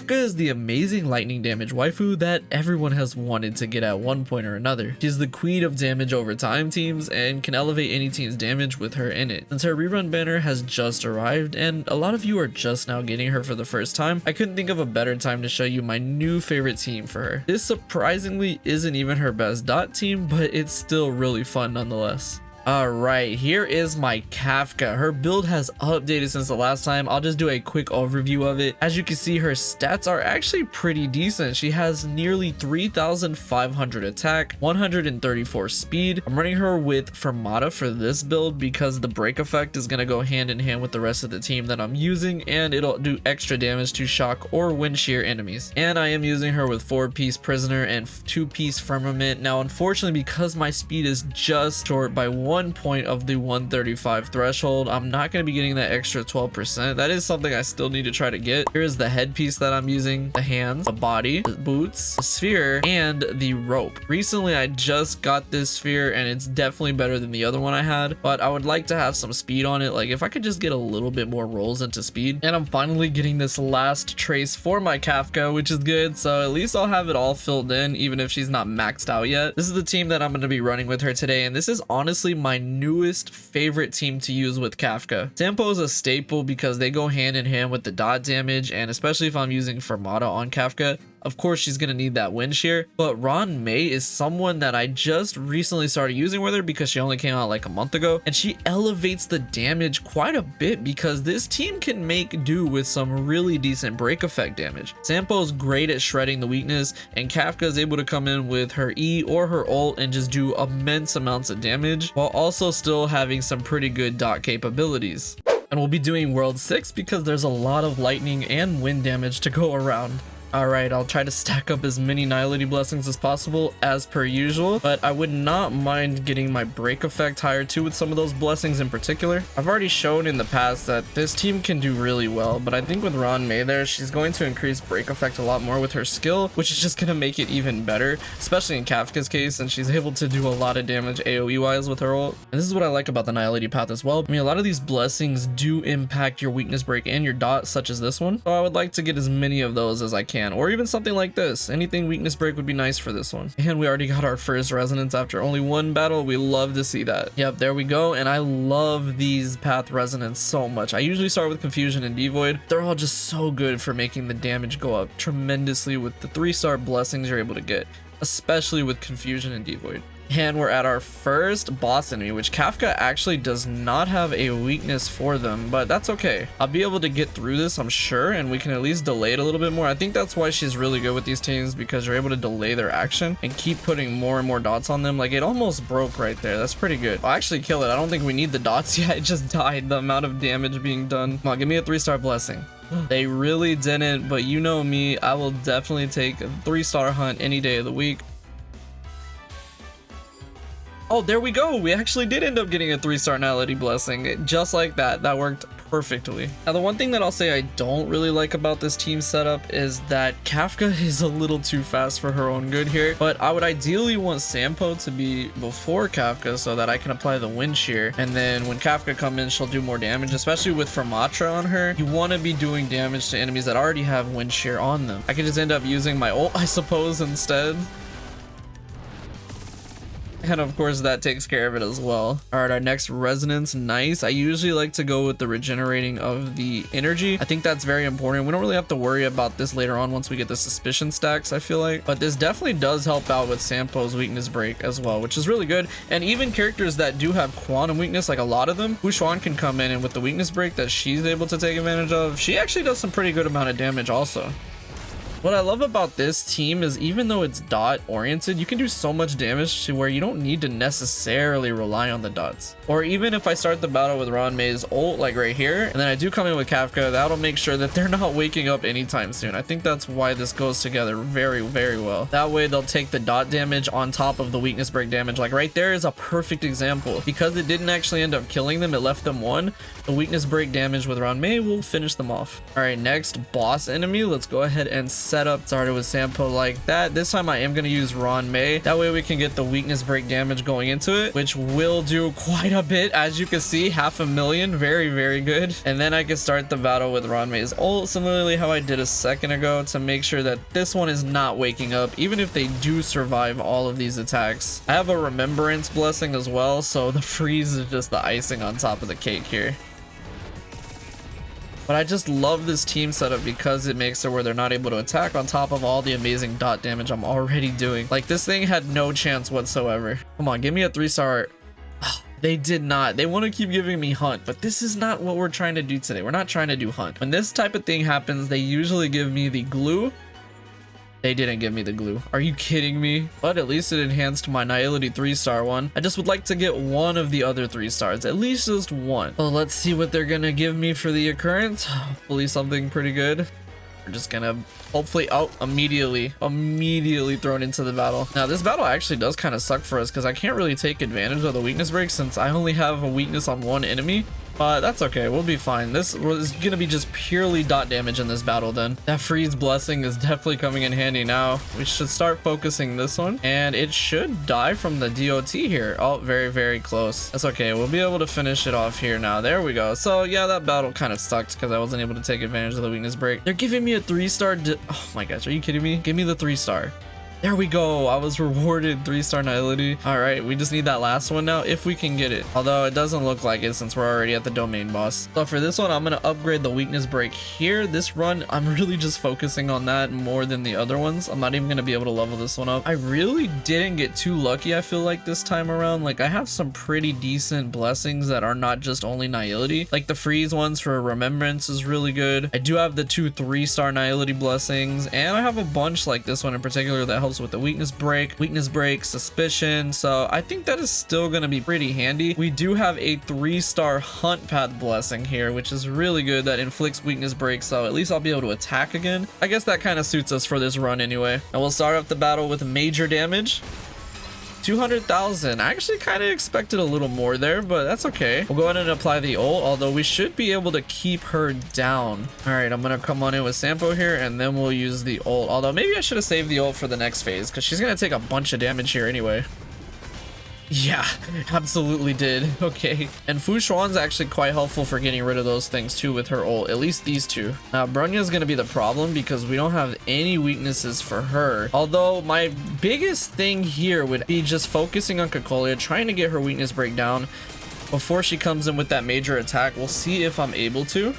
Kafka is the amazing lightning damage waifu that everyone has wanted to get at one point or another. She's the queen of damage over time teams and can elevate any team's damage with her in it. Since her rerun banner has just arrived and a lot of you are just now getting her for the first time, I couldn't think of a better time to show you my new favorite team for her. This surprisingly isn't even her best dot team, but it's still really fun nonetheless. Alright, here is my Kafka. Her build has updated since the last time. I'll just do a quick overview of it. As you can see, her stats are actually pretty decent. She has nearly 3,500 attack, 134 speed. I'm running her with Fermata for this build because the break effect is going to go hand in hand with the rest of the team that I'm using, and it'll do extra damage to shock or wind shear enemies. And I am using her with 4-piece prisoner and 2-piece firmament. Now, unfortunately, because my speed is just short by 1 point of the 135 threshold, I'm not going to be getting that extra 12%. That is something I still need to try to get. Here's the headpiece that I'm using, the hands, the body, the boots, the sphere, and the rope. Recently, I just got this sphere and it's definitely better than the other one I had, but I would like to have some speed on it. Like if I could just get a little bit more rolls into speed. And I'm finally getting this last trace for my Kafka, which is good. So at least I'll have it all filled in, even if she's not maxed out yet. This is the team that I'm going to be running with her today, and this is honestly my newest favorite team to use with Kafka. Sampo is a staple because they go hand in hand with the dot damage, and especially if I'm using Fermata on Kafka, of course she's going to need that wind shear. But Ruan Mei is someone that I just recently started using with her because she only came out like a month ago, and she elevates the damage quite a bit because this team can make do with some really decent break effect damage. Sampo's great at shredding the weakness, and Kafka is able to come in with her E or her ult and just do immense amounts of damage while also still having some pretty good dot capabilities. And we'll be doing World 6 because there's a lot of lightning and wind damage to go around. Alright, I'll try to stack up as many Nihility Blessings as possible as per usual, but I would not mind getting my break effect higher too with some of those blessings in particular. I've already shown in the past that this team can do really well, but I think with Ruan Mei there, she's going to increase break effect a lot more with her skill, which is just going to make it even better, especially in Kafka's case, and she's able to do a lot of damage AoE wise with her ult. And this is what I like about the Nihility path as well. I mean, a lot of these blessings do impact your weakness break and your dot, such as this one, so I would like to get as many of those as I can. Or even something like this. Anything weakness break would be nice for this one. And we already got our first resonance after only one battle. We love to see that. Yep, there we go. And I love these path resonance so much. I usually start with confusion and devoid. They're all just so good for making the damage go up tremendously with the 3-star blessings you're able to get, especially with confusion and devoid. And we're at our first boss enemy, which Kafka actually does not have a weakness for them, but that's okay. I'll be able to get through this, I'm sure, and we can at least delay it a little bit more. I think that's why she's really good with these teams, because you're able to delay their action and keep putting more and more dots on them. Like, it almost broke right there. That's pretty good. I'll actually kill it. I don't think we need the dots yet. It just died, the amount of damage being done. Come on, give me a 3-star blessing. They really didn't, but you know me, I will definitely take a 3-star hunt any day of the week. Oh, there we go. We actually did end up getting a 3-star Nihility Blessing. Just like that. That worked perfectly. Now, the one thing that I'll say I don't really like about this team setup is that Kafka is a little too fast for her own good here, but I would ideally want Sampo to be before Kafka so that I can apply the wind shear, and then when Kafka comes in, she'll do more damage, especially with Fermata on her. You want to be doing damage to enemies that already have wind shear on them. I could just end up using my ult, I suppose, instead. And of course that takes care of it as well. All right, our next resonance, nice. I usually like to go with the regenerating of the energy. I think that's very important. We don't really have to worry about this later on once we get the suspicion stacks, I feel like, but this definitely does help out with Sampo's weakness break as well, which is really good. And even characters that do have quantum weakness, like a lot of them, Ruan can come in, and with the weakness break that she's able to take advantage of, she actually does some pretty good amount of damage also. What I love about this team is even though it's dot oriented, you can do so much damage to where you don't need to necessarily rely on the dots. Or even if I start the battle with Ruan Mei's ult, like right here, and then I do come in with Kafka, that'll make sure that they're not waking up anytime soon. I think that's why this goes together very, very well. That way they'll take the dot damage on top of the weakness break damage. Like right there is a perfect example. Because it didn't actually end up killing them, it left them one. The weakness break damage with Ruan Mei will finish them off. All right, next boss enemy. Let's go ahead and set setup. Started with Sampo like that. This time I am going to use Ruan Mei. That way we can get the weakness break damage going into it, which will do quite a bit. As you can see, 500,000. Very, very good. And then I can start the battle with Ruan Mei's ult, similarly how I did a second ago, to make sure that this one is not waking up, even if they do survive all of these attacks. I have a remembrance blessing as well, so the freeze is just the icing on top of the cake here. But I just love this team setup because it makes it where they're not able to attack on top of all the amazing dot damage I'm already doing. Like, this thing had no chance whatsoever. Come on, give me a 3-star. They did not. They want to keep giving me hunt, but this is not what we're trying to do today. We're not trying to do hunt. When this type of thing happens, they usually give me the glue. They didn't give me the glue. Are you kidding me? But at least it enhanced my Nihility 3-star one. I just would like to get one of the other 3 stars, at least just one. So let's see what they're gonna give me for the occurrence. Hopefully something pretty good. We're just gonna hopefully immediately thrown into the battle. Now this battle actually does kind of suck for us because I can't really take advantage of the weakness break since I only have a weakness on one enemy. But that's okay, we'll be fine. This was gonna be just purely dot damage in this battle then. That freeze blessing is definitely coming in handy now. We should start focusing this one, and it should die from the DOT here. Oh, very, very close. That's okay, we'll be able to finish it off here now. There we go. So yeah, that battle kind of sucked because I wasn't able to take advantage of the weakness break. They're giving me a 3-star. Oh my gosh, are you kidding me? Give me the 3-star. There we go. I was rewarded 3-star Nihility. All right, we just need that last one now if we can get it. Although it doesn't look like it since we're already at the domain boss. So for this one, I'm going to upgrade the weakness break here. This run, I'm really just focusing on that more than the other ones. I'm not even going to be able to level this one up. I really didn't get too lucky, I feel like, this time around. Like, I have some pretty decent blessings that are not just only Nihility. Like the freeze ones for remembrance is really good. I do have the 2 3-star Nihility blessings, and I have a bunch like this one in particular that helps with the weakness break, suspicion. So I think that is still going to be pretty handy. We do have a 3-star hunt path blessing here, which is really good. That inflicts weakness break, so at least I'll be able to attack again. I guess that kind of suits us for this run anyway. And we'll start off the battle with major damage. 200,000. I actually kind of expected a little more there, but that's okay. We'll go ahead and apply the ult, although we should be able to keep her down. All right, I'm gonna come on in with Sampo here, and then we'll use the ult. Although maybe I should have saved the ult for the next phase, because she's gonna take a bunch of damage here anyway. Yeah, absolutely did. Okay. And Fu Xuan's actually quite helpful for getting rid of those things too with her ult, at least these two. Now, Bronya's gonna be the problem because we don't have any weaknesses for her. Although my biggest thing here would be just focusing on Cocolia, trying to get her weakness break down before she comes in with that major attack. We'll see if I'm able to.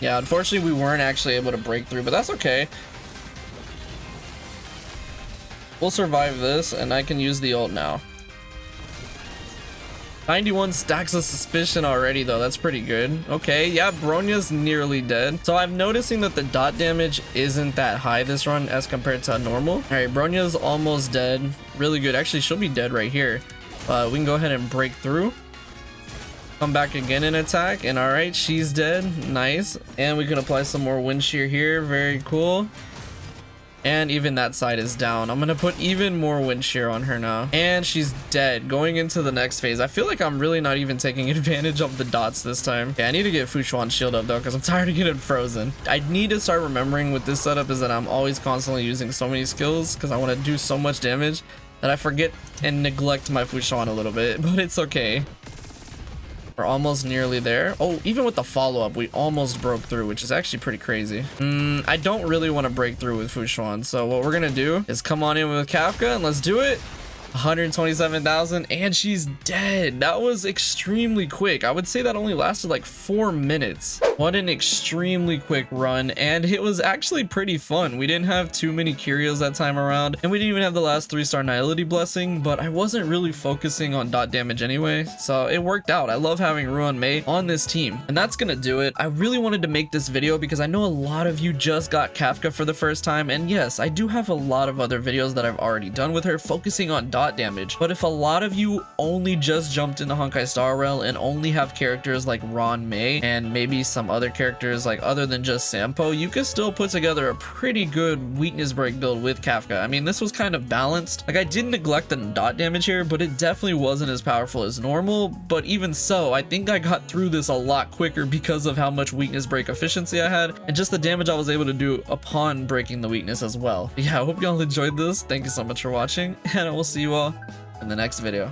Yeah, unfortunately, we weren't actually able to break through, but that's okay. We'll survive this, and I can use the ult now. 91 stacks of suspicion already though. That's pretty good. Okay, yeah, Bronya's nearly dead. So I'm noticing that the dot damage isn't that high this run as compared to normal. All right, Bronya's almost dead. Really good. Actually, she'll be dead right here. We can go ahead and break through. Come back again and attack. And all right, she's dead. Nice. And we can apply some more wind shear here. Very cool. And even that side is down. I'm gonna put even more wind shear on her now. And she's dead. Going into the next phase. I feel like I'm really not even taking advantage of the dots this time. Okay, I need to get Fu Xuan's shield up though, because I'm tired of getting frozen. I need to start remembering with this setup is that I'm always constantly using so many skills because I want to do so much damage that I forget and neglect my Fu Xuan a little bit, but it's okay. We're almost nearly there. Oh, even with the follow-up, we almost broke through, which is actually pretty crazy. I don't really want to break through with Fu Xuan, so what we're gonna do is come on in with Kafka and let's do it. 127,000 and she's dead. That was extremely quick. I would say that only lasted like 4 minutes. What an extremely quick run, and it was actually pretty fun. We didn't have too many curios that time around, and we didn't even have the last 3-star Nihility blessing, but I wasn't really focusing on dot damage anyway, so it worked out. I love having Ruan Mei on this team, and that's gonna do it. I really wanted to make this video because I know a lot of you just got Kafka for the first time, and yes, I do have a lot of other videos that I've already done with her focusing on dot dot damage. But if a lot of you only just jumped into Honkai Star Rail and only have characters like Ruan Mei and maybe some other characters like other than just Sampo, you could still put together a pretty good weakness break build with Kafka. I mean, this was kind of balanced. Like, I didn't neglect the dot damage here, but it definitely wasn't as powerful as normal. But even so, I think I got through this a lot quicker because of how much weakness break efficiency I had and just the damage I was able to do upon breaking the weakness as well. Yeah, I hope y'all enjoyed this. Thank you so much for watching, and I will see you all in the next video.